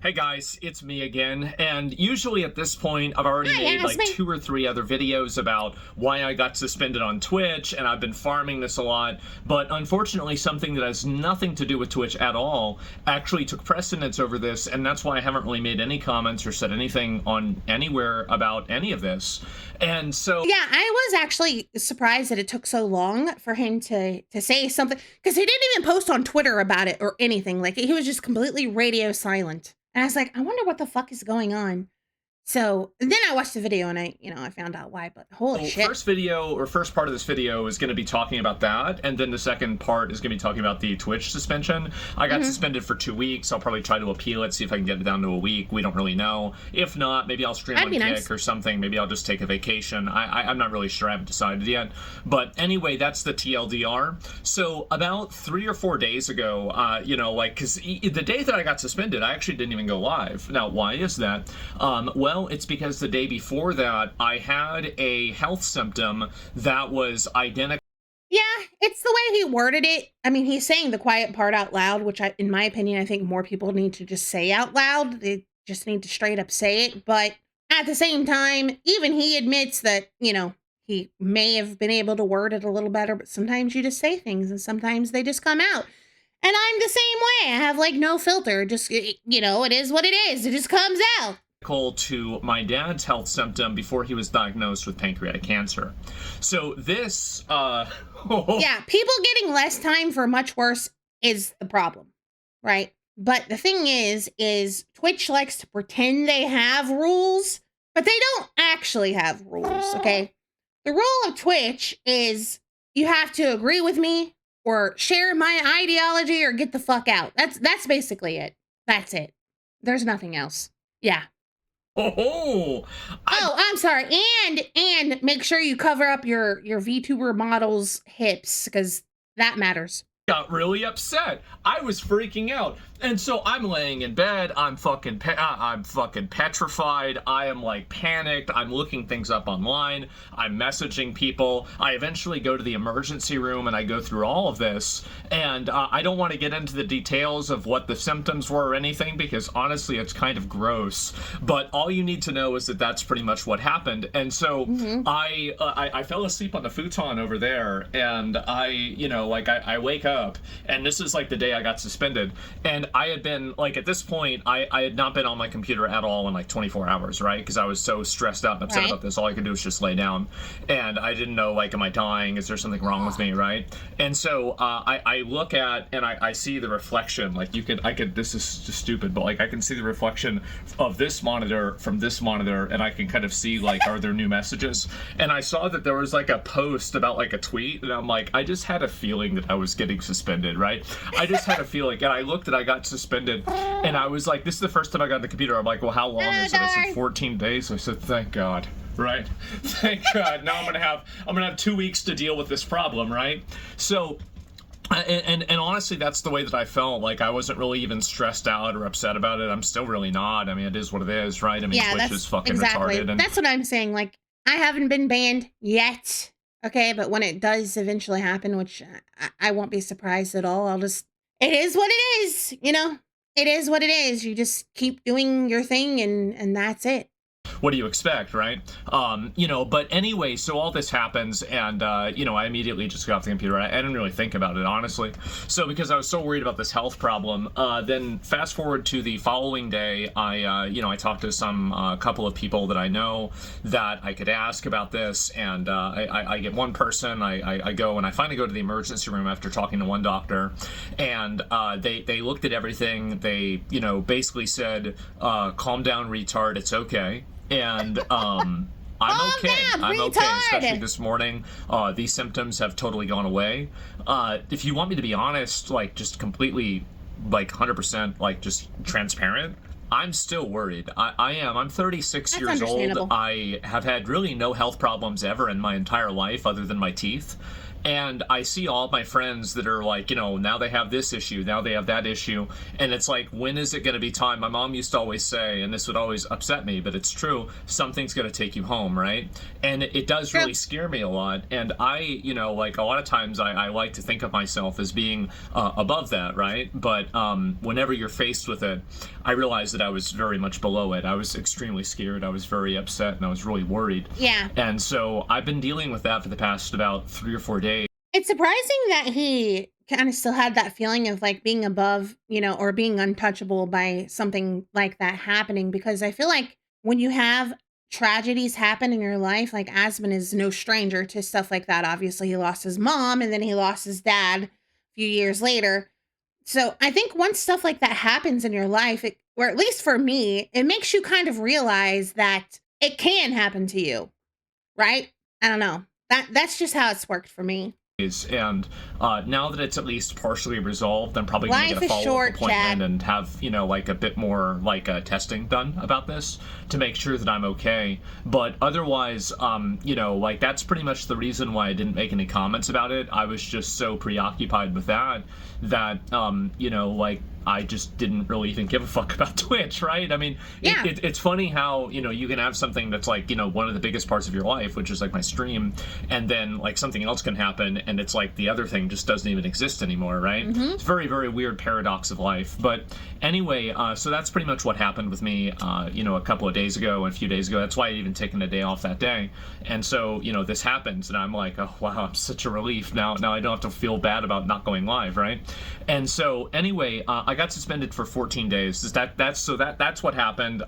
Hey guys, it's me again, and usually at this point I've already made like 2 or 3 other videos about why I got suspended on Twitch, and I've been farming this a lot, but unfortunately something that has nothing to do with Twitch at all actually took precedence over this, and that's why I haven't really made any comments or said anything on anywhere about any of this. And so yeah, I was actually surprised that it took so long for him to say something, because he didn't even post on Twitter about it or anything. Like, he was just completely radio silent. And I was like, I wonder what the fuck is going on. So then I watched the video and I found out why, but holy shit. First part of this video is going to be talking about that, and then the second part is going to be talking about the Twitch suspension. I got suspended for 2 weeks. I'll probably try to appeal it, see if I can get it down to a week. We don't really know. If not, maybe I'll stream on Kick or something. Maybe I'll just take a vacation. I'm not really sure. I haven't decided yet. But anyway, that's the TLDR. So about 3 or 4 days ago, because the day that I got suspended, I actually didn't even go live. Now, why is that? Well, it's because the day before that, I had a health symptom that was identical. Yeah, it's the way he worded it. I mean, he's saying the quiet part out loud, which in my opinion, I think more people need to just say out loud. They just need to straight up say it. But at the same time, even he admits that, he may have been able to word it a little better, but sometimes you just say things and sometimes they just come out. And I'm the same way. I have like no filter. Just, it is what it is. It just comes out. To my dad's health symptom before he was diagnosed with pancreatic cancer. So this, yeah, people getting less time for much worse is the problem, right? But the thing is Twitch likes to pretend they have rules, but they don't actually have rules, okay? The rule of Twitch is you have to agree with me or share my ideology or get the fuck out. That's basically it. That's it. There's nothing else. Yeah. I'm sorry. And make sure you cover up your VTuber model's hips, because that matters. Got really upset. I was freaking out. And so I'm laying in bed. I'm fucking petrified. I am like panicked. I'm looking things up online. I'm messaging people. I eventually go to the emergency room and I go through all of this. And I don't want to get into the details of what the symptoms were or anything, because honestly, it's kind of gross. But all you need to know is that that's pretty much what happened. And so I fell asleep on the futon over there, and I wake up, and this is like the day I got suspended. And I had been, like, at this point, I had not been on my computer at all in, like, 24 hours, right? Because I was so stressed out and upset about this. All I could do was just lay down. And I didn't know, like, am I dying? Is there something wrong with me, right? And so I look at, and I see the reflection. Like, this is just stupid, but, like, I can see the reflection of this monitor from this monitor, and I can kind of see, like, are there new messages? And I saw that there was, like, a post about, like, a tweet, and I'm like, I just had a feeling that I was getting suspended, right? I just had a feeling, and I looked and I got suspended, and I was like, this is the first time I got on the computer. I'm like, well, how long is it? I said 14 days. I said, thank God, right? Thank God. Now I'm gonna have 2 weeks to deal with this problem, right? So and honestly, that's the way that I felt. Like, I wasn't really even stressed out or upset about it. I'm still really not. I mean, it is what it is, right? I mean, yeah, Twitch is fucking retarded. And that's what I'm saying. Like, I haven't been banned yet, okay? But when it does eventually happen, which I won't be surprised at all, it is what it is, It is what it is. You just keep doing your thing, and that's it. What do you expect, right? But anyway, so all this happens, and, I immediately just got off the computer. I didn't really think about it, honestly. So because I was so worried about this health problem, then fast forward to the following day, I talked to some couple of people that I know that I could ask about this, and I get one person, I go, and I finally go to the emergency room after talking to one doctor, and they looked at everything. They, basically said, calm down, retard, it's okay. And I'm okay. I'm okay, especially this morning. These symptoms have totally gone away. If you want me to be honest, like, just completely, like, 100%, like, just transparent, I'm still worried. I am. I'm 36 years old. I have had really no health problems ever in my entire life other than my teeth. And I see all my friends that are like, you know, now they have this issue, now they have that issue. And it's like, when is it going to be time? My mom used to always say, and this would always upset me, but it's true, something's going to take you home, right? And it does really scare me a lot. And I, you know, like a lot of times I like to think of myself as being above that, right? But whenever you're faced with it, I realized that I was very much below it. I was extremely scared. I was very upset, and I was really worried. Yeah. And so I've been dealing with that for the past about 3 or 4 days. It's surprising that he kind of still had that feeling of like being above, you know, or being untouchable by something like that happening, because I feel like when you have tragedies happen in your life, like Asmon is no stranger to stuff like that. Obviously, he lost his mom and then he lost his dad a few years later. So I think once stuff like that happens in your life, or at least for me, it makes you kind of realize that it can happen to you, right? I don't know. That's just how it's worked for me. And now that it's at least partially resolved, I'm probably going to get a follow-up appointment and have, you know, like a bit more like testing done about this to make sure that I'm okay. But otherwise, you know, like that's pretty much the reason why I didn't make any comments about it. I was just so preoccupied with that, you know, like I just didn't really even give a fuck about Twitch, right? I mean, yeah. It's funny how, you know, you can have something that's like, you know, one of the biggest parts of your life, which is like my stream, and then like something else can happen and it's like the other thing just doesn't even exist anymore, right? Mm-hmm. It's a very, very weird paradox of life. But anyway, so that's pretty much what happened with me, you know, a couple of days ago and a few days ago. That's why I even taken a day off that day. And so, you know, this happens and I'm like, oh, wow, I'm such a relief. Now I don't have to feel bad about not going live, right? And so anyway, I got suspended for 14 days. That's what happened.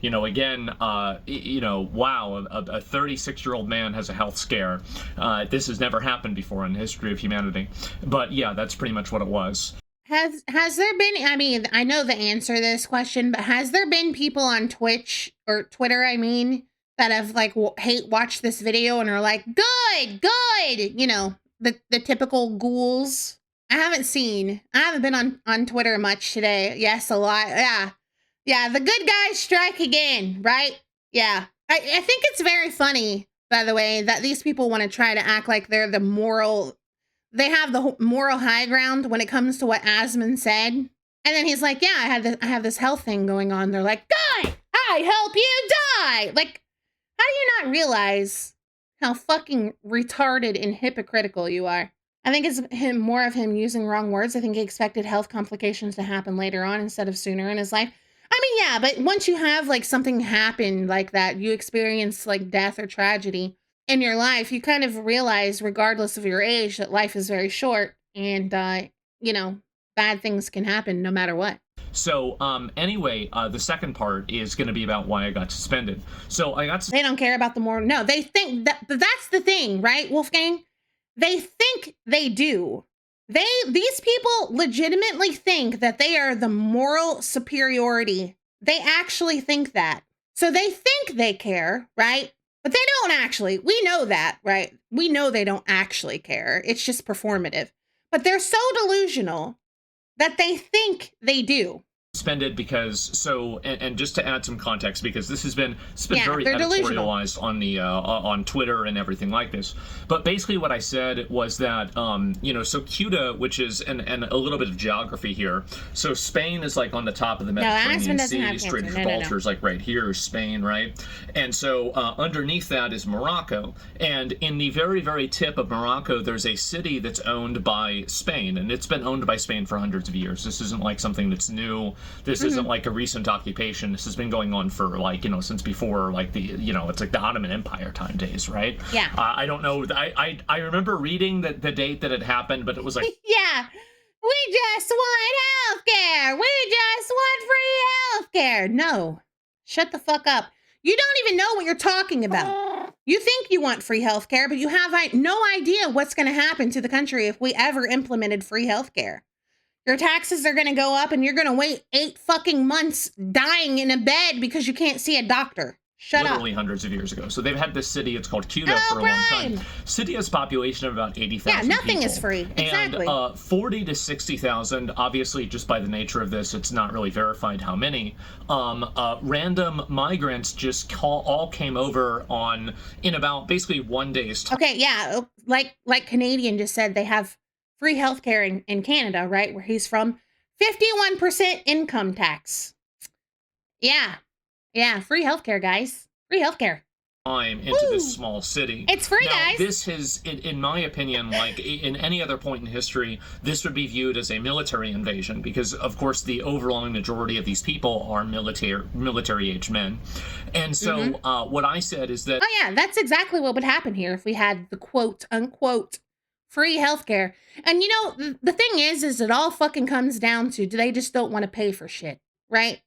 You know, again, you know, wow, a 36-year-old man has a health scare. This has never happened before in the history of humanity. But yeah, that's pretty much what it was. Has there been, I mean, I know the answer to this question, but has there been people on Twitch or Twitter, I mean, that have like watched this video and are like, good, you know, the typical ghouls? I haven't been on Twitter much today. Yes, a lot. Yeah, the good guys strike again, right? Yeah. I think it's very funny, by the way, that these people want to try to act like they're they have the moral high ground when it comes to what Asmon said. And then he's like, yeah, I have this health thing going on. They're like, die! I help you die! Like, how do you not realize how fucking retarded and hypocritical you are? I think it's more of him using wrong words. I think he expected health complications to happen later on instead of sooner in his life. I mean, yeah, but once you have like something happen like that, you experience like death or tragedy in your life, you kind of realize, regardless of your age, that life is very short and, you know, bad things can happen no matter what. So, anyway, the second part is going to be about why I got suspended. So I got They don't care about the moral. No, they think that's the thing, right, Wolfgang? They think they do. These people legitimately think that they are the moral superiority. They actually think that. So they think they care, right? But they don't actually. We know that, right? We know they don't actually care. It's just performative. But they're so delusional that they think they do. Suspended because and just to add some context, because this has been very editorialized on the on Twitter and everything like this. But basically what I said was that you know, so Ceuta, which is and a little bit of geography here. So Spain is like on the top of the Mediterranean Sea, Strait of Gibraltar is like right here, Spain, right? And so underneath that is Morocco, and in the very, very tip of Morocco, there's a city that's owned by Spain, and it's been owned by Spain for hundreds of years. This isn't like something that's new. This isn't like a recent occupation. This has been going on for like, you know, since before like the, you know, it's like the Ottoman Empire time days, right? Yeah. I don't know. I remember reading the date that it happened, but it was like, yeah, we just want healthcare. We just want free healthcare. No, shut the fuck up. You don't even know what you're talking about. You think you want free healthcare, but you have no idea what's going to happen to the country if we ever implemented free healthcare. Your taxes are going to go up and you're going to wait 8 fucking months dying in a bed because you can't see a doctor. Shut up. literally hundreds of years ago. So they've had this city, it's called Quito, Hello, for a long Brian. time. City has a population of about 80,000 Yeah, nothing people. is free. Exactly. And 40 to 60,000, obviously just by the nature of this, it's not really verified how many, random migrants just all came over in about basically 1 day's time. Okay, yeah, like Canadian just said, they have free healthcare in Canada, right, where he's from. 51% income tax. Yeah, free healthcare, guys. Free healthcare. Into this small city. It's free, now, guys. This is, in my opinion, like in any other point in history, this would be viewed as a military invasion because, of course, the overwhelming majority of these people are military-aged men. And so what I said is that... Oh, yeah, that's exactly what would happen here if we had the quote-unquote free healthcare. And, you know, the thing is it all fucking comes down to, they just don't want to pay for shit, right?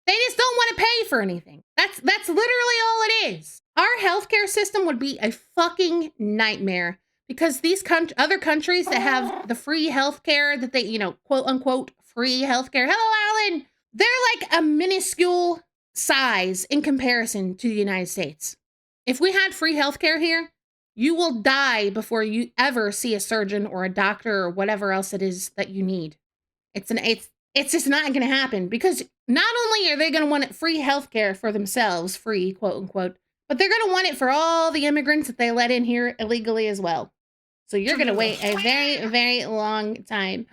They just don't want to pay for anything. That's literally all it is. Our healthcare system would be a fucking nightmare because these other countries that have the free healthcare that they, you know, quote unquote free healthcare. Hello, Alan. They're like a minuscule size in comparison to the United States. If we had free healthcare here, you will die before you ever see a surgeon or a doctor or whatever else it is that you need. It's just not going to happen because not only are they going to want it free healthcare for themselves, free, quote unquote, but they're going to want it for all the immigrants that they let in here illegally as well. So you're going to wait a very, very long time.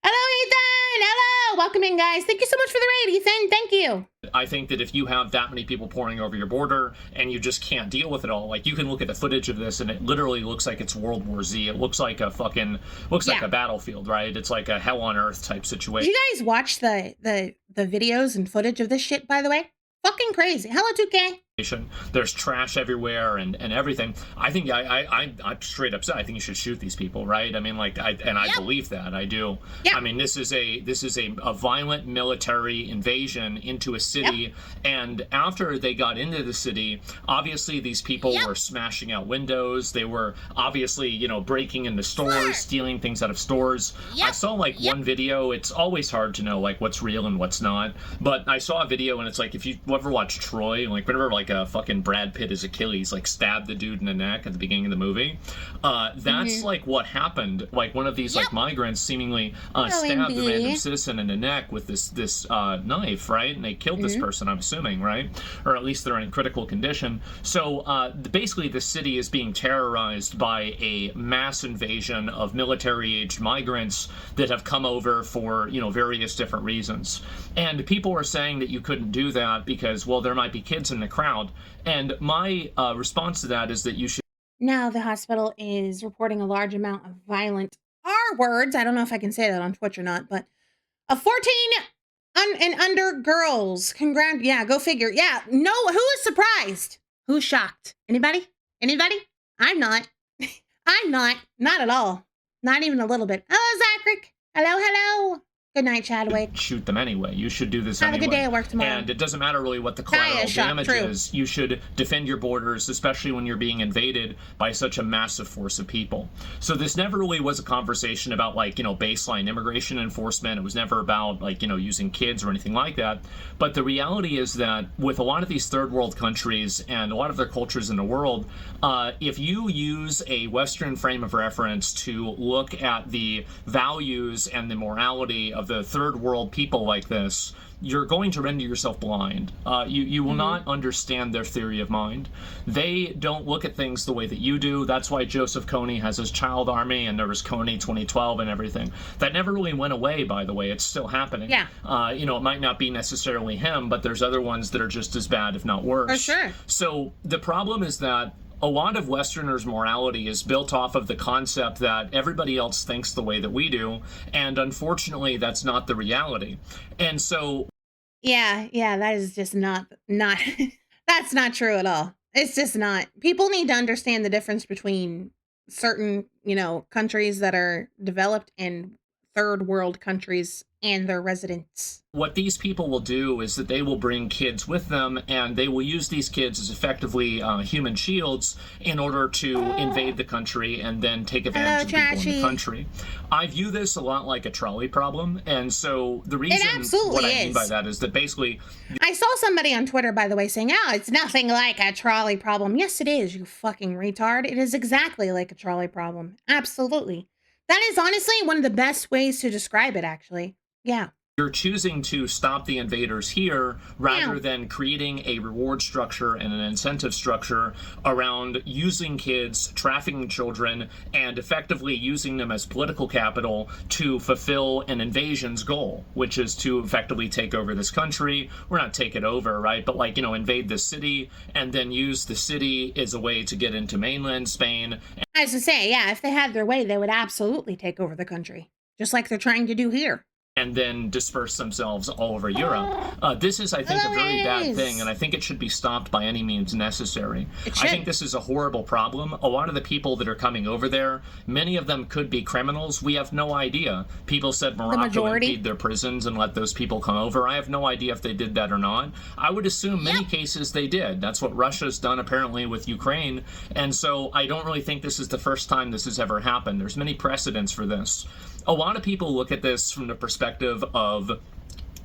Hello, Ethan. Hello. Welcome in, guys. Thank you so much for the raid, Ethan. Thank you. I think that if you have that many people pouring over your border and you just can't deal with it all, like you can look at the footage of this and it literally looks like it's World War Z. It looks like a like a battlefield, right? It's like a hell on earth type situation. Did you guys watch the videos and footage of this shit, by the way? Fucking crazy. Hello, 2K. There's trash everywhere and everything. I think I'm straight up said I think you should shoot these people, right? I mean, like, I believe that. I do. Yep. I mean, this is a violent military invasion into a city, and after they got into the city, obviously these people were smashing out windows. They were obviously, you know, breaking into stores, stealing things out of stores. I saw like one video. It's always hard to know like what's real and what's not. But I saw a video and it's like if you ever watch Troy, like whenever like a fucking Brad Pitt as Achilles like stabbed the dude in the neck at the beginning of the movie, that's like what happened. Like one of these like migrants seemingly stabbed the random citizen in the neck with this knife, right? And they killed this person, I'm assuming, right? Or at least they're in critical condition. So basically the city is being terrorized by a mass invasion of military-aged migrants that have come over for, you know, various different reasons. And people are saying that you couldn't do that because, well, there might be kids in the crowd. And my response to that is that you should... Now the hospital is reporting a large amount of violent R words. I don't know if I can say that on Twitch or not, but 14 and under girls. Yeah, go figure. Yeah, no, who is surprised? Who's shocked? Anybody? Anybody? I'm not. I'm not. Not at all. Not even a little bit. Hello, Zachary. Hello, hello. Good night, Chadwick. Shoot them anyway. You should do this anyway. Have a good day at work tomorrow. And it doesn't matter really what the collateral damage is. You should defend your borders, especially when you're being invaded by such a massive force of people. So this never really was a conversation about like, you know, baseline immigration enforcement. It was never about like, you know, using kids or anything like that. But the reality is that with a lot of these third world countries and a lot of their cultures in the world, if you use a Western frame of reference to look at the values and the morality of the third world people like this, you're going to render yourself blind. You will not understand their theory of mind. They don't look at things the way that you do. That's why Joseph Kony has his child army, and there was Kony 2012 and everything. That never really went away, by the way. It's still happening. Yeah. You know, it might not be necessarily him, but there's other ones that are just as bad, if not worse. For sure. So the problem is that a lot of Westerners' morality is built off of the concept that everybody else thinks the way that we do, and unfortunately, that's not the reality. And so... Yeah, that is just not that's not true at all. It's just not. People need to understand the difference between certain, you know, countries that are developed and third world countries and their residents. What these people will do is that they will bring kids with them, and they will use these kids as effectively human shields in order to invade the country and then take advantage of people in the country. I view this a lot like a trolley problem, and so the reason what I mean by that is that basically... I saw somebody on Twitter, by the way, saying, oh, it's nothing like a trolley problem. Yes, it is, you fucking retard. It is exactly like a trolley problem. Absolutely. That is honestly one of the best ways to describe it, actually. Yeah. You're choosing to stop the invaders here rather than creating a reward structure and an incentive structure around using kids, trafficking children, and effectively using them as political capital to fulfill an invasion's goal, which is to effectively take over this country. We're not take it over, right? But like, you know, invade the city and then use the city as a way to get into mainland Spain. As I say, yeah, if they had their way, they would absolutely take over the country, just like they're trying to do here. And then disperse themselves all over Europe. This is, I think, a very bad thing, and I think it should be stopped by any means necessary. I think this is a horrible problem. A lot of the people that are coming over there, many of them could be criminals. We have no idea. People said Morocco emptied their prisons and let those people come over. I have no idea if they did that or not. I would assume many cases they did. That's what Russia's done apparently with Ukraine, and so I don't really think this is the first time this has ever happened. There's many precedents for this. A lot of people look at this from the perspective of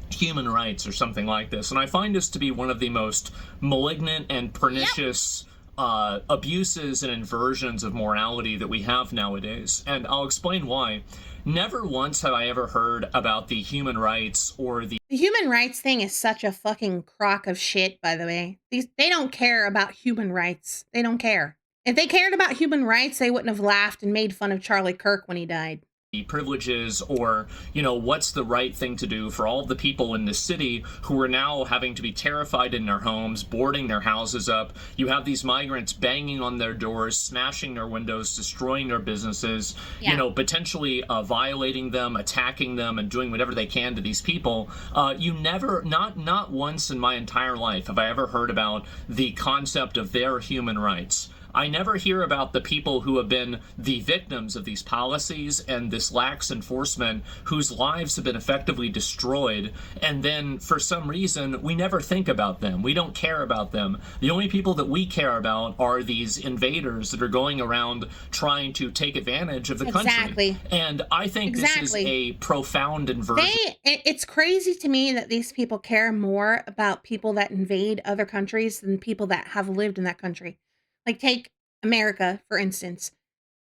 human rights or something like this, and I find this to be one of the most malignant and pernicious abuses and inversions of morality that we have nowadays, and I'll explain why. Never once have I ever heard about the human rights or the human rights thing is such a fucking crock of shit, by the way. They don't care about human rights. They don't care. If they cared about human rights, they wouldn't have laughed and made fun of Charlie Kirk when he died. Privileges or, you know, what's the right thing to do for all of the people in this city who are now having to be terrified in their homes, boarding their houses up. You have these migrants banging on their doors, smashing their windows, destroying their businesses, you know, potentially violating them, attacking them, and doing whatever they can to these people. You never, not once in my entire life have I ever heard about the concept of their human rights. I never hear about the people who have been the victims of these policies and this lax enforcement, whose lives have been effectively destroyed, and then for some reason we never think about them. We don't care about them. The only people that we care about are these invaders that are going around trying to take advantage of the country. And I think this is a profound inversion. It's crazy to me that these people care more about people that invade other countries than people that have lived in that country. Like, take America, for instance.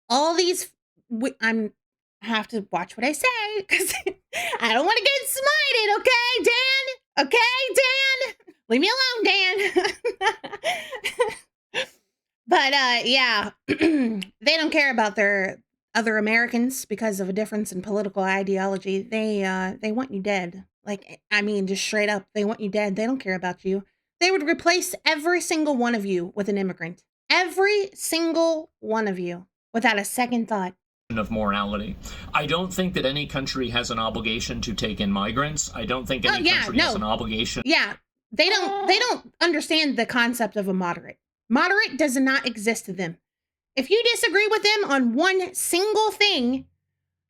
All these... I have to watch what I say, because I don't want to get smited, okay, Dan? Okay, Dan? Leave me alone, Dan. But, yeah. They don't care about their other Americans because of a difference in political ideology. They want you dead. Like, I mean, just straight up, they want you dead. They don't care about you. They would replace every single one of you with an immigrant. Every single one of you, without a second thought. Of morality. I don't think that any country has an obligation to take in migrants. I don't think any country has an obligation. Yeah, they don't understand the concept of a moderate. Moderate does not exist to them. If you disagree with them on one single thing,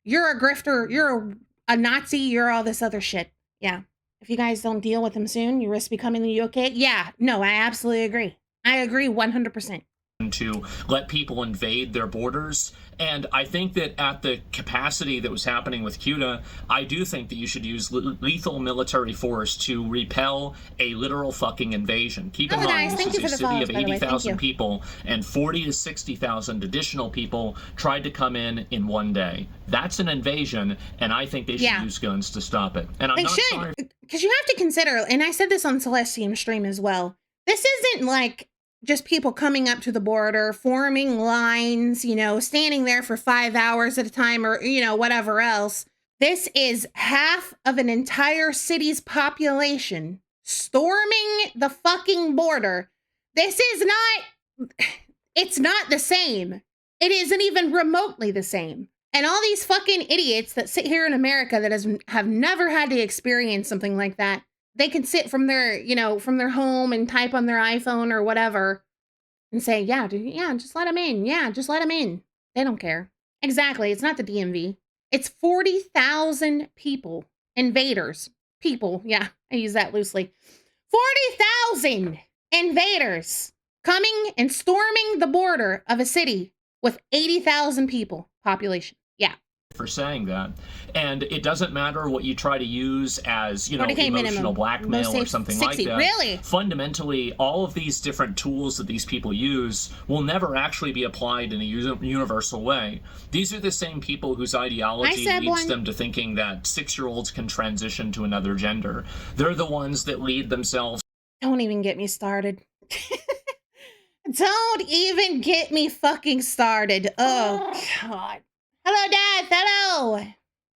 you're a grifter, you're a Nazi, you're all this other shit. Yeah. If you guys don't deal with them soon, you risk becoming the UK. Yeah, no, I absolutely agree. I agree 100%. To let people invade their borders. And I think that at the capacity that was happening with Cuba, I do think that you should use lethal military force to repel a literal fucking invasion. Keep in mind, this is a city of 80,000 people, and 40 to 60,000 additional people tried to come in one day. That's an invasion, and I think they should use guns to stop it. And I'm not sorry. Because you have to consider, and I said this on Celestium stream as well, this isn't like just people coming up to the border, forming lines, you know, standing there for 5 hours at a time or, you know, whatever else. This is half of an entire city's population storming the fucking border. This is not, it's not the same. It isn't even remotely the same. And all these fucking idiots that sit here in America that have never had to experience something like that, they can sit from their, you know, from their home and type on their iPhone or whatever and say, yeah, dude, yeah, just let them in. Yeah, just let them in. They don't care. Exactly. It's not the DMV. It's 40,000 people, invaders, people. Yeah, I use that loosely. 40,000 invaders coming and storming the border of a city with 80,000 people population. Yeah. For saying that. And it doesn't matter what you try to use as, you know, 40K emotional minimum. blackmail or something 60. like that. Really? Fundamentally, all of these different tools that these people use will never actually be applied in a universal way. These are the same people whose ideology leads them to thinking that 6-year-olds can transition to another gender. They're the ones that lead themselves. Don't even get me started. Don't even get me fucking started. Oh, God. Hello, Dad. Hello.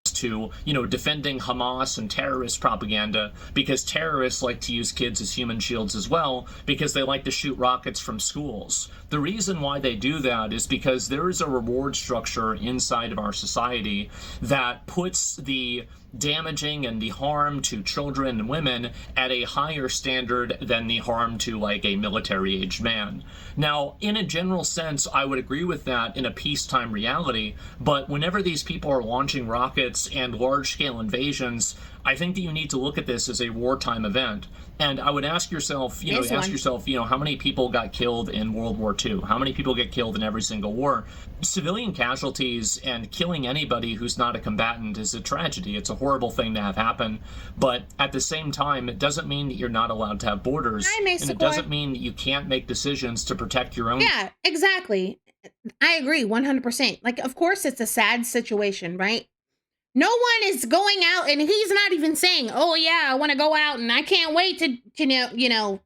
To, you know, defending Hamas and terrorist propaganda, because terrorists like to use kids as human shields as well, because they like to shoot rockets from schools. The reason why they do that is because there is a reward structure inside of our society that puts the damaging and the harm to children and women at a higher standard than the harm to, like, a military-aged man. Now, in a general sense, I would agree with that in a peacetime reality, but whenever these people are launching rockets and large-scale invasions, I think that you need to look at this as a wartime event. And I would ask yourself, you know, how many people got killed in World War II? How many people get killed in every single war? Civilian casualties and killing anybody who's not a combatant is a tragedy. It's a horrible thing to have happen. But at the same time, it doesn't mean that you're not allowed to have borders. And it doesn't mean that you can't make decisions to protect your own. Yeah, exactly. I agree 100%. Like, of course, it's a sad situation, right? No one is going out, and he's not even saying, oh, yeah, I want to go out, and I can't wait to you know,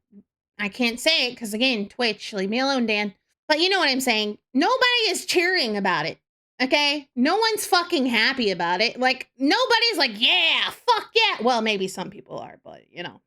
I can't say it, because, again, Twitch, leave me alone, Dan. But you know what I'm saying? Nobody is cheering about it, okay? No one's fucking happy about it. Like, nobody's like, yeah, fuck yeah. Well, maybe some people are, but, you know.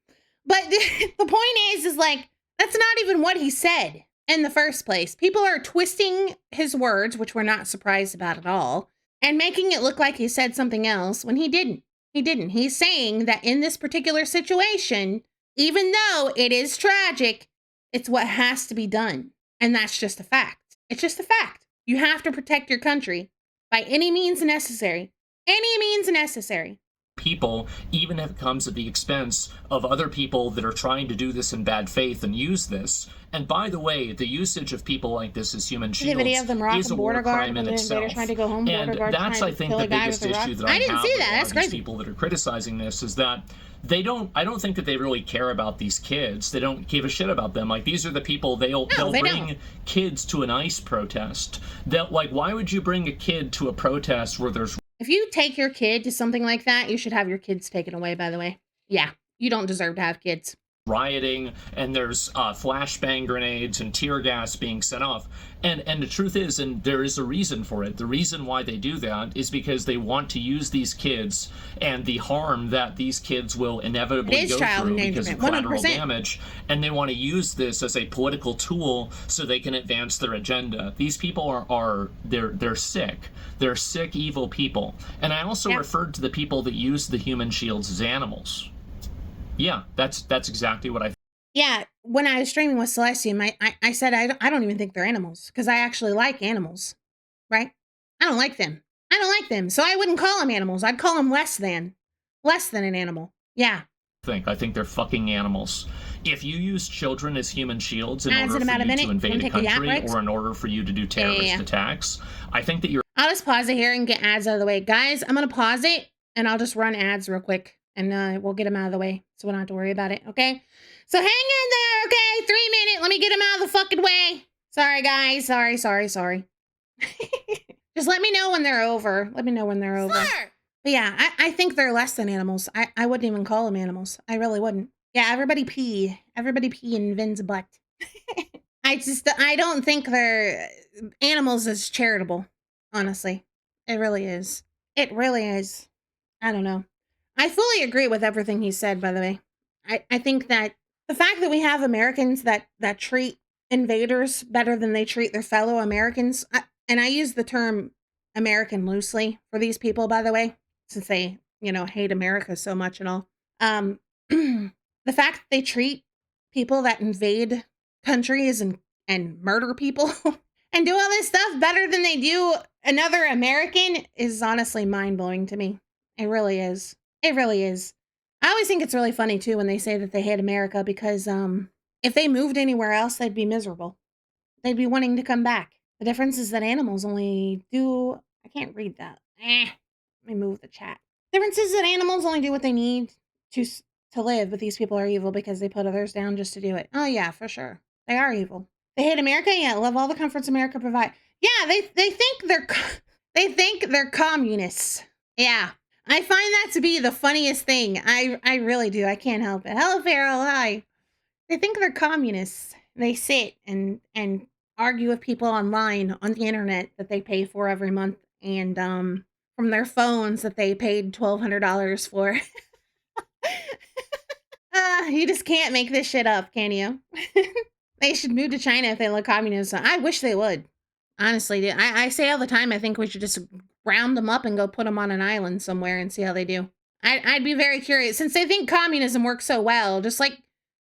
But the point is like, that's not even what he said in the first place. People are twisting his words, which we're not surprised about at all, and making it look like he said something else when he didn't. He didn't. He's saying that in this particular situation, even though it is tragic, it's what has to be done. And that's just a fact. It's just a fact. You have to protect your country by any means necessary. Any means necessary. People, even if it comes at the expense of other people that are trying to do this in bad faith and use this. And by the way, the usage of people like this as human shields is a war crime in itself. And that's, I think, the biggest issue that I have with these people that are criticizing this is that I don't think that they really care about these kids. They don't give a shit about them. Like, these are the people, they'll bring kids to an ICE protest. Like, why would you bring a kid to a protest where there's... If you take your kid to something like that, you should have your kids taken away, by the way. Yeah, you don't deserve to have kids. Rioting, and there's flashbang grenades and tear gas being set off. And the truth is, and there is a reason for it, the reason why they do that is because they want to use these kids and the harm that these kids will inevitably go through because of collateral damage, and they want to use this as a political tool so they can advance their agenda. These people they're sick. They're sick, evil people. And I also referred to the people that use the human shields as animals. Yeah, that's exactly what I think. Yeah, when I was streaming with Celestium, I said I don't even think they're animals, because I actually like animals, right? I don't like them. I don't like them, so I wouldn't call them animals. I'd call them less than an animal. Yeah. I think they're fucking animals. If you use children as human shields in order for you to invade a country or in order for you to do terrorist attacks, I think that you're... I'll just pause it here and get ads out of the way. Guys, I'm going to pause it, and I'll just run ads real quick. And we'll get them out of the way, so we don't have to worry about it, okay? So hang in there, okay? 3 minutes. Let me get them out of the fucking way. Sorry, guys. Sorry. Just let me know when they're over. Let me know when they're over. Sir! But yeah, I think they're less than animals. I wouldn't even call them animals. I really wouldn't. Yeah, everybody pee. Everybody pee in Vin's butt. I don't think they're animals as charitable, honestly. It really is. It really is. I don't know. I fully agree with everything he said, by the way. I think that the fact that we have Americans that treat invaders better than they treat their fellow Americans, and I use the term American loosely for these people, by the way, since they, hate America so much and all. The fact that they treat people that invade countries and murder people and do all this stuff better than they do another American is honestly mind-blowing to me. It really is. It really is. I always think it's really funny too when they say that they hate America because if they moved anywhere else, they'd be miserable. They'd be wanting to come back. The difference is that animals only do. I can't read that. Let me move the chat. Difference is that animals only do what they need to live, but these people are evil because they put others down just to do it. Oh yeah, for sure. They are evil. They hate America. Yeah, love all the comforts America provide. Yeah, they think they're communists. Yeah, I find that to be the funniest thing. I really do. I can't help it. Hello, Farrell. Hi. They think they're communists. They sit and argue with people online on the internet that they pay for every month, and from their phones that they paid $1,200 for. You just can't make this shit up, can you? They should move to China if they look communism. I wish they would. Honestly, I say all the time, I think we should just round them up and go put them on an island somewhere and see how they do. I'd be very curious. Since they think communism works so well, just like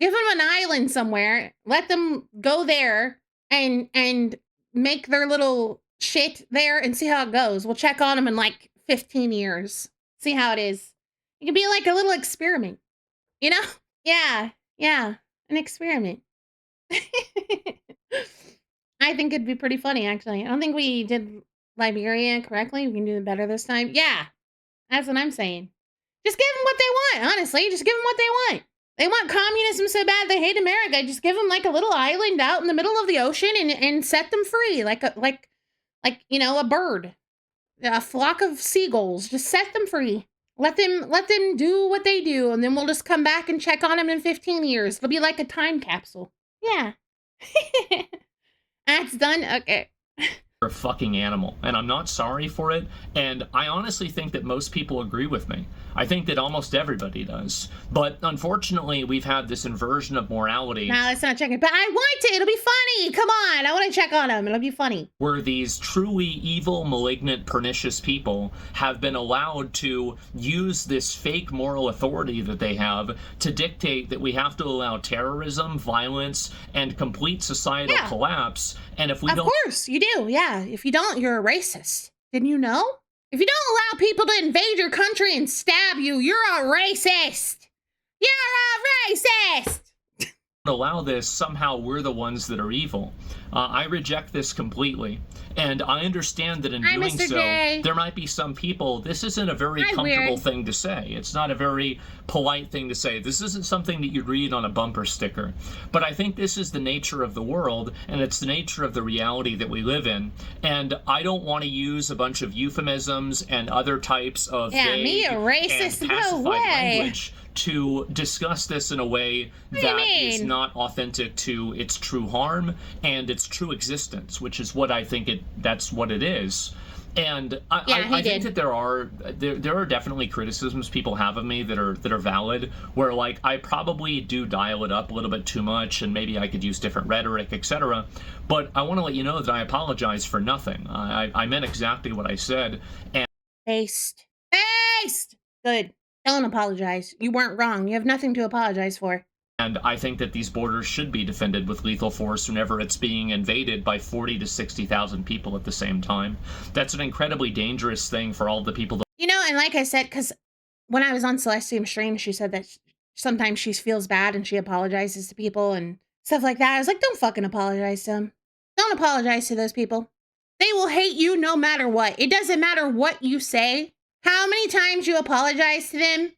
give them an island somewhere, let them go there and make their little shit there and see how it goes. We'll check on them in like 15 years. See how it is. It could be like a little experiment, you know? Yeah, an experiment. I think it'd be pretty funny, actually. I don't think we did Liberia correctly. We can do it better this time. Yeah, that's what I'm saying. Just give them what they want, honestly. Just give them what they want. They want communism so bad they hate America. Just give them like a little island out in the middle of the ocean and set them free, like you know, a bird, a flock of seagulls. Just set them free. Let them do what they do, and then we'll just come back and check on them in 15 years. It'll be like a time capsule. Yeah. That's done? Okay. A fucking animal, and I'm not sorry for it, and I honestly think that most people agree with me. I think that almost everybody does, but unfortunately we've had this inversion of morality. Now let's not check it, but I want to. It'll be funny. Come on, I want to check on them. It'll be funny. Where these truly evil, malignant, pernicious people have been allowed to use this fake moral authority that they have to dictate that we have to allow terrorism, violence, and complete societal collapse. And if we don't, of course you do. Yeah, if you don't, you're a racist. Didn't you know? If you don't allow people to invade your country and stab you, you're a racist. You're a racist. Allow this, somehow we're the ones that are evil. I reject this completely, and I understand that in doing so, there might be some people, this isn't a very comfortable thing to say. It's not a very polite thing to say. This isn't something that you'd read on a bumper sticker. But I think this is the nature of the world, and it's the nature of the reality that we live in. And I don't want to use a bunch of euphemisms and other types of vague and pacified language to discuss this in a way that is not authentic to its true harm and its true existence, which is what I think that's what it is. And I think that there are definitely criticisms people have of me that are valid, where like I probably do dial it up a little bit too much, and maybe I could use different rhetoric, etc. But I want to let you know that I apologize for nothing. I meant exactly what I said. And Based. Good. Don't apologize. You weren't wrong. You have nothing to apologize for. And I think that these borders should be defended with lethal force whenever it's being invaded by 40 to 60,000 people at the same time. That's an incredibly dangerous thing for all the people that... You know, and like I said, because when I was on Celestium's stream, she said that sometimes she feels bad and she apologizes to people and stuff like that. I was like, don't fucking apologize to them. Don't apologize to those people. They will hate you no matter what. It doesn't matter what you say. How many times you apologize to them,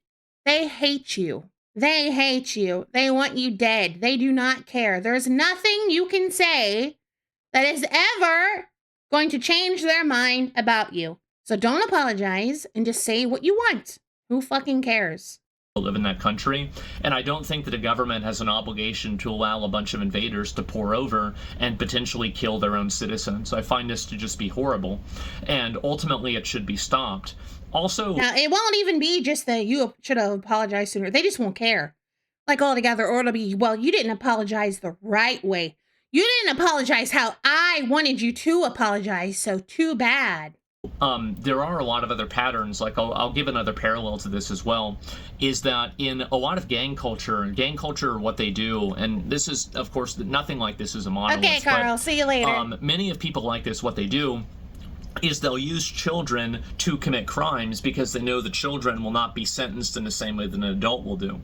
they hate you. They hate you. They want you dead. They do not care. There's nothing you can say that is ever going to change their mind about you. So don't apologize and just say what you want. Who fucking cares? Live in that country, and I don't think that a government has an obligation to allow a bunch of invaders to pour over and potentially kill their own citizens. I find this to just be horrible, and ultimately it should be stopped. Also, now, it won't even be just that you should have apologized sooner. They just won't care, like altogether, or it'll be, well, you didn't apologize the right way. You didn't apologize how I wanted you to apologize, so too bad. There are a lot of other patterns, like I'll give another parallel to this as well, is that in a lot of gang culture, what they do, and this is, of course, nothing like this is a monolith. Okay, Carl, see you later. Many of people like this, what they do is they'll use children to commit crimes because they know the children will not be sentenced in the same way that an adult will do.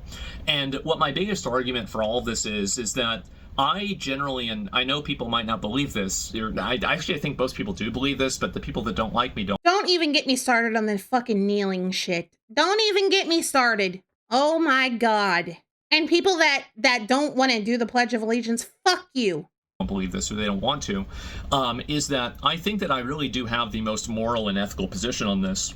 And what my biggest argument for all of this is that I generally, and I know people might not believe this, I think most people do believe this, but the people that don't like me don't. Don't even get me started on the fucking kneeling shit. Don't even get me started. Oh my God. And people that don't want to do the Pledge of Allegiance, fuck you. Believe this or they don't want to, is that I think that I really do have the most moral and ethical position on this,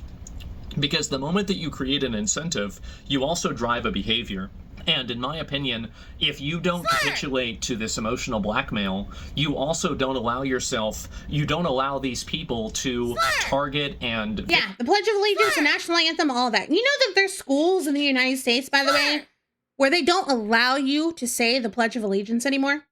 because the moment that you create an incentive, you also drive a behavior. And in my opinion, if you don't capitulate to this emotional blackmail, you also don't allow these people to target and... Yeah, the Pledge of Allegiance, the national anthem, all that. You know that there's schools in the United States, by the way, where they don't allow you to say the Pledge of Allegiance anymore?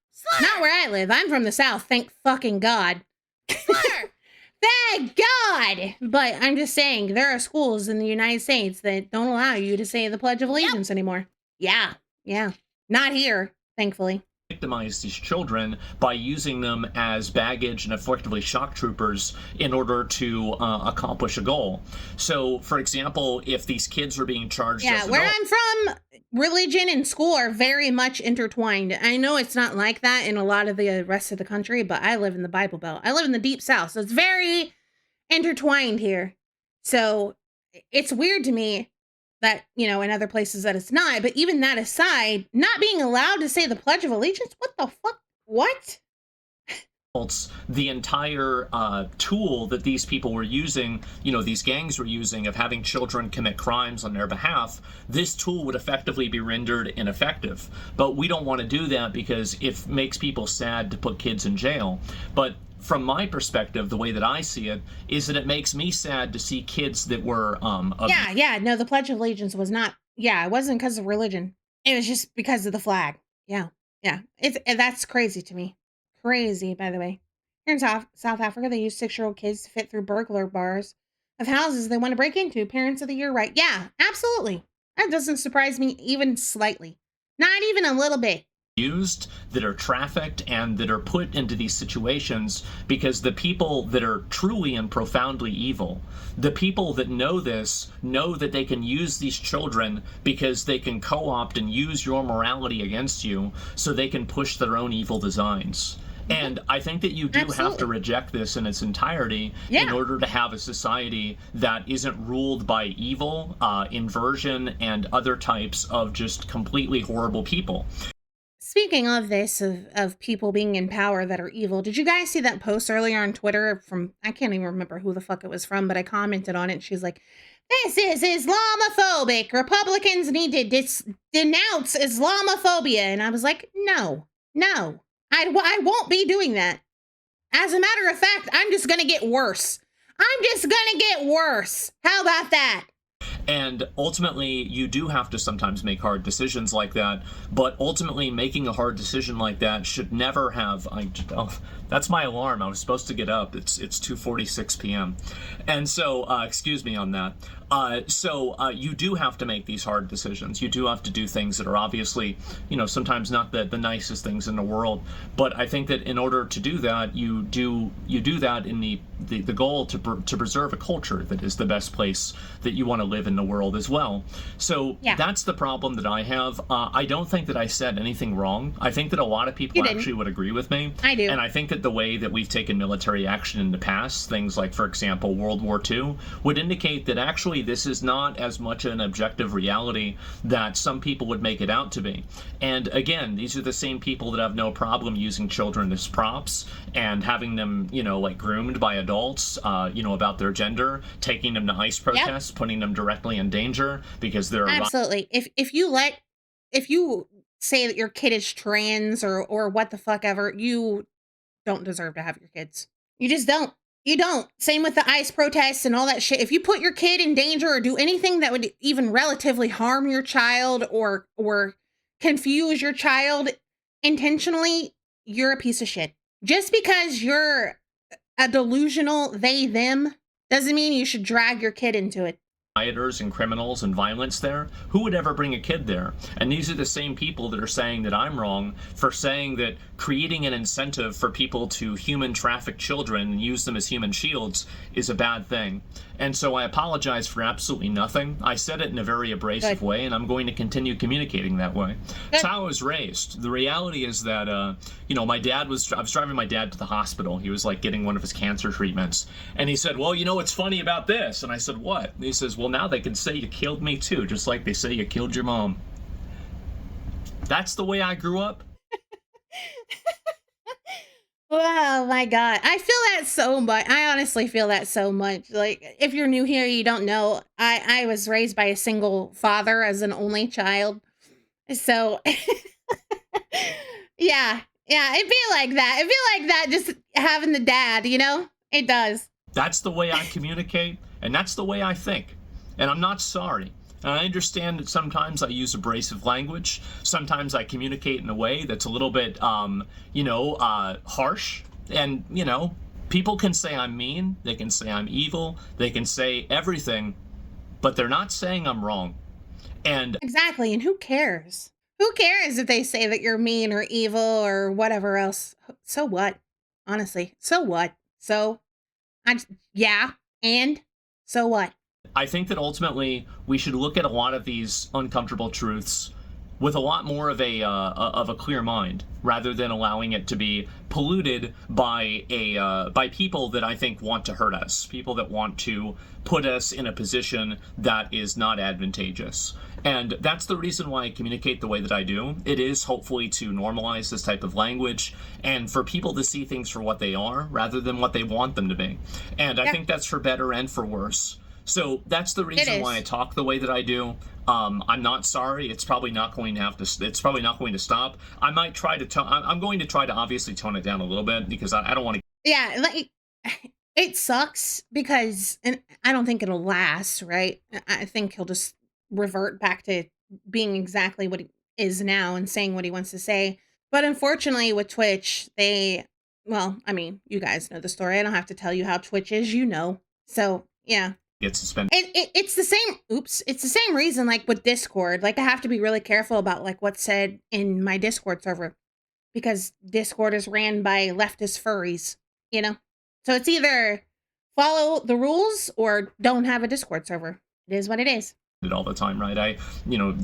Not where I live. I'm from the South, thank fucking God. Thank God! But I'm just saying, there are schools in the United States that don't allow you to say the Pledge of Allegiance anymore. Yeah. Not here, thankfully. Victimize these children by using them as baggage and effectively shock troopers in order to accomplish a goal. So, for example, if these kids are being charged as where I'm from, religion and school are very much intertwined. I know it's not like that in a lot of the rest of the country, but I live in the Bible Belt. I live in the Deep South, so it's very intertwined here. So it's weird to me that, in other places that it's not. But even that aside, not being allowed to say the Pledge of Allegiance? What the fuck? What? The entire tool that these people were using, these gangs were using of having children commit crimes on their behalf, this tool would effectively be rendered ineffective. But we don't want to do that because it makes people sad to put kids in jail. But from my perspective, the way that I see it is that it makes me sad to see kids that were... No, the Pledge of Allegiance was not... Yeah, it wasn't because of religion. It was just because of the flag. Yeah. That's crazy to me. Crazy, by the way. Here in South Africa, they use 6-year-old kids to fit through burglar bars of houses they want to break into. Parents of the Year, right? Yeah, absolutely. That doesn't surprise me even slightly. Not even a little bit. Used, that are trafficked, and that are put into these situations because the people that are truly and profoundly evil, the people that know this, know that they can use these children because they can co-opt and use your morality against you so they can push their own evil designs. And I think that you do have to reject this in its entirety in order to have a society that isn't ruled by evil, inversion, and other types of just completely horrible people. Speaking of this, of people being in power that are evil, did you guys see that post earlier on Twitter from, I can't even remember who the fuck it was from, but I commented on it. She's like, this is Islamophobic. Republicans need to denounce Islamophobia. And I was like, no, I won't be doing that. As a matter of fact, I'm just going to get worse. How about that? And ultimately, you do have to sometimes make hard decisions like that, but ultimately making a hard decision like that should never have... that's my alarm. I was supposed to get up. It's 2:46 p.m. And so, excuse me on that. You do have to make these hard decisions. You do have to do things that are obviously, sometimes not the nicest things in the world. But I think that in order to do that, you do that in the goal to preserve a culture that is the best place that you want to live in the world as well. So that's the problem that I have. I don't think that I said anything wrong. I think that a lot of people actually would agree with me. I do. And I think that the way that we've taken military action in the past, things like, for example, World War II, would indicate that actually this is not as much an objective reality that some people would make it out to be. And again, these are the same people that have no problem using children as props and having them, groomed by adults, about their gender, taking them to ICE protests, putting them directly in danger because they're... Absolutely. If you say that your kid is trans or what the fuck ever, you don't deserve to have your kids. You just don't. You don't. Same with the ICE protests and all that shit. If you put your kid in danger or do anything that would even relatively harm your child or confuse your child intentionally, you're a piece of shit. Just because you're a delusional they, them, doesn't mean you should drag your kid into it. rioters and criminals and violence there, who would ever bring a kid there? And these are the same people that are saying that I'm wrong for saying that creating an incentive for people to human traffic children and use them as human shields is a bad thing. And so I apologize for absolutely nothing. I said it in a very abrasive way, and I'm going to continue communicating that way. That's how I was raised. The reality is that, you know, I was driving my dad to the hospital. He was like getting one of his cancer treatments. And he said, well, you know what's funny about this? And I said, what? And he says, well, now they can say you killed me too, just like they say you killed your mom. That's the way I grew up. Oh my God. I feel that so much. I honestly feel that so much. Like, if you're new here, you don't know, I was raised by a single father as an only child. So, yeah, it'd be like that. It'd be like that just having the dad, you know? It does. That's the way I communicate, and that's the way I think. And I'm not sorry. And I understand that sometimes I use abrasive language. Sometimes I communicate in a way that's a little bit, harsh. And, you know, people can say I'm mean. They can say I'm evil. They can say everything. But they're not saying I'm wrong. And exactly. And who cares? Who cares if they say that you're mean or evil or whatever else? So what? Honestly, so what? So, yeah. And so what? I think that ultimately we should look at a lot of these uncomfortable truths with a lot more of a clear mind, rather than allowing it to be polluted by people that I think want to hurt us, people that want to put us in a position that is not advantageous. And that's the reason why I communicate the way that I do. It is hopefully to normalize this type of language and for people to see things for what they are rather than what they want them to be. And I think that's for better and for worse. So that's the reason why I talk the way that I do. I'm not sorry. It's probably not going to stop. I might try to I'm going to try to obviously tone it down a little bit because I don't want to. Yeah, like, it sucks because, and I don't think it'll last, right? I think he'll just revert back to being exactly what he is now and saying what he wants to say. But unfortunately with Twitch, well, I mean, you guys know the story. I don't have to tell you how Twitch is, you know. So, yeah. Get suspended. It's the same. It's the same reason, like with Discord. Like, I have to be really careful about like what's said in my Discord server because Discord is ran by leftist furries, you know. So it's either follow the rules or don't have a Discord server. It is what it is. All the time, right?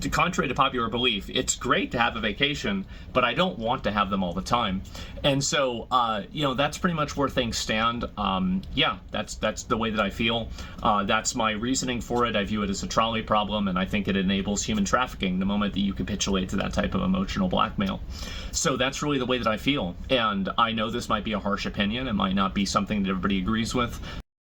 Contrary to popular belief, it's great to have a vacation, but I don't want to have them all the time. And so, that's pretty much where things stand. That's the way that I feel. That's my reasoning for it. I view it as a trolley problem, and I think it enables human trafficking the moment that you capitulate to that type of emotional blackmail. So that's really the way that I feel. And I know this might be a harsh opinion. It might not be something that everybody agrees with.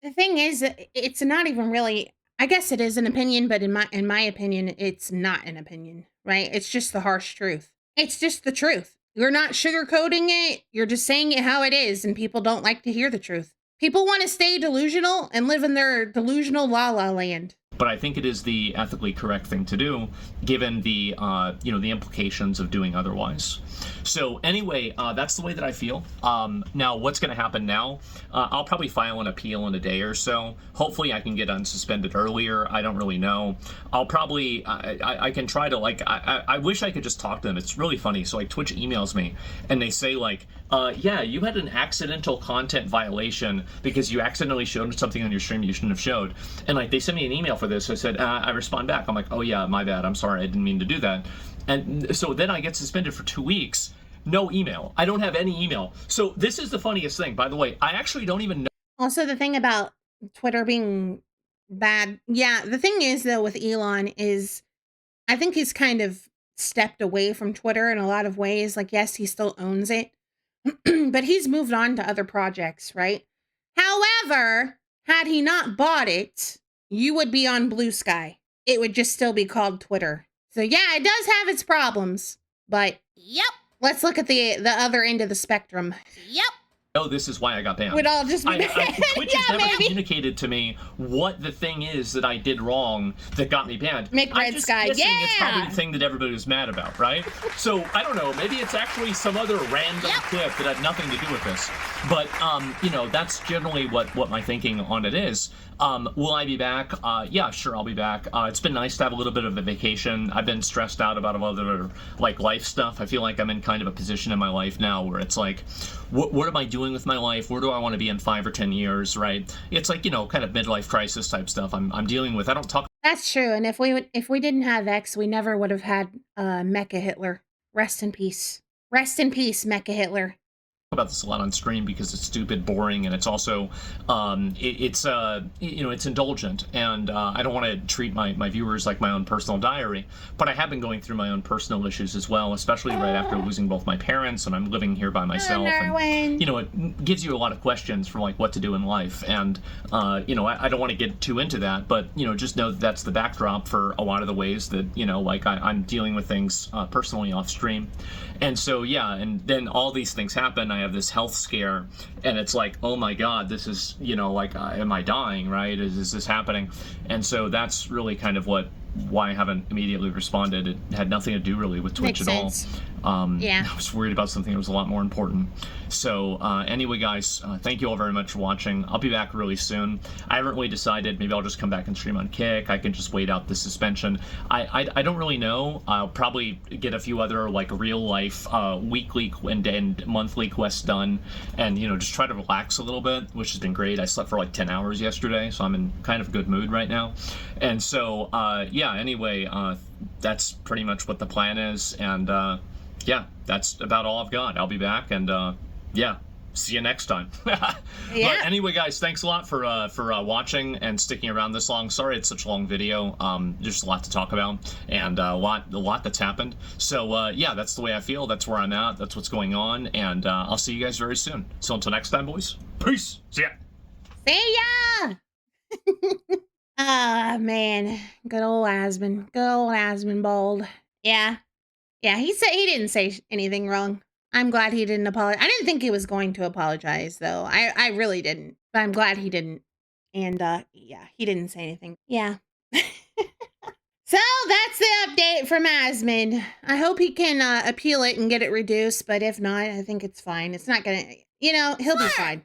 The thing is, it's not even really, I guess it is an opinion, but in my opinion, it's not an opinion, right? It's just the harsh truth. It's just the truth. You're not sugarcoating it. You're just saying it how it is, and people don't like to hear the truth. People want to stay delusional and live in their delusional la-la land. But I think it is the ethically correct thing to do, given the the implications of doing otherwise. So anyway, that's the way that I feel. Now, what's going to happen now? I'll probably file an appeal in a day or so. Hopefully, I can get unsuspended earlier. I don't really know. I'll probably I can try to I wish I could just talk to them. It's really funny. So like Twitch emails me and they say like, yeah, you had an accidental content violation because you accidentally showed something on your stream you shouldn't have showed. And like they sent me an email for this. So I said, I respond back. I'm like, oh yeah, my bad. I'm sorry. I didn't mean to do that. And so then I get suspended for 2 weeks. No email. I don't have any email. So this is the funniest thing, by the way. I actually don't even know. Also, the thing about Twitter being bad. Yeah, the thing is, though, with Elon is I think he's kind of stepped away from Twitter in a lot of ways. Like, yes, he still owns it, but he's moved on to other projects, right? However, had he not bought it, you would be on Blue Sky. It would just still be called Twitter. So yeah, it does have its problems, but yep. Let's look at the other end of the spectrum. Yep. oh, this is why I got banned. We'd all just be banned. Twitch has never communicated to me what the thing is that I did wrong that got me banned. Red Sky, It's probably the thing that everybody was mad about, right? So, I don't know, maybe it's actually some other random clip that had nothing to do with this. But, you know, that's generally what my thinking on it is. Will I be back? Yeah, sure, I'll be back. It's been nice to have a little bit of a vacation. I've been stressed out about other, like, life stuff. I feel like I'm in kind of a position in my life now where it's like, what am I doing with my life? Where do I want to be in 5 or 10 years, right? It's like, you know, kind of midlife crisis type stuff I'm dealing with. I don't talk. That's true. And if we didn't have X, we never would have had Mecha Hitler. Rest in peace. Rest in peace, Mecha Hitler. About this a lot on stream because it's stupid, boring, and it's also it's you know, it's indulgent, and I don't want to treat my viewers like my own personal diary, but I have been going through my own personal issues as well, especially right after losing both my parents, and I'm living here by myself, and you know, it gives you a lot of questions for like what to do in life, and you know, I don't want to get too into that, but you know, just know that that's the backdrop for a lot of the ways that, you know, like I'm dealing with things personally off stream. And so, yeah, and then all these things happen. I have this health scare, and it's like, oh my God, this is, you know, like, am I dying, right? Is this happening? And so that's really kind of why I haven't immediately responded. It had nothing to do really with Twitch at all. Yeah. I was worried about something that was a lot more important. So anyway, guys, thank you all very much for watching. I'll be back really soon. I haven't really decided. Maybe I'll just come back and stream on Kick. I can just wait out the suspension. I don't really know. I'll probably get a few other like real life weekly and monthly quests done, and you know, just try to relax a little bit, which has been great. I slept for like 10 hours yesterday, so I'm in kind of a good mood right now. And so yeah, anyway, that's pretty much what the plan is, and yeah, that's about all I've got. I'll be back, and yeah, see you next time. Yeah. But anyway, guys, thanks a lot for watching and sticking around this long. Sorry it's such a long video. There's a lot to talk about, and a lot that's happened. So yeah, that's the way I feel. That's where I'm at. That's what's going on, and I'll see you guys very soon. So until next time, boys. Peace. See ya. See ya. Ah, man. Good old Asmon. Good old Asmongold. Yeah. Yeah, he said he didn't say anything wrong. I'm glad he didn't apologize. I didn't think he was going to apologize, though. I really didn't. But I'm glad he didn't. And, yeah, he didn't say anything. Yeah. So, that's the update from Asmon. I hope he can appeal it and get it reduced. But if not, I think it's fine. It's not gonna, you know, he'll be fine.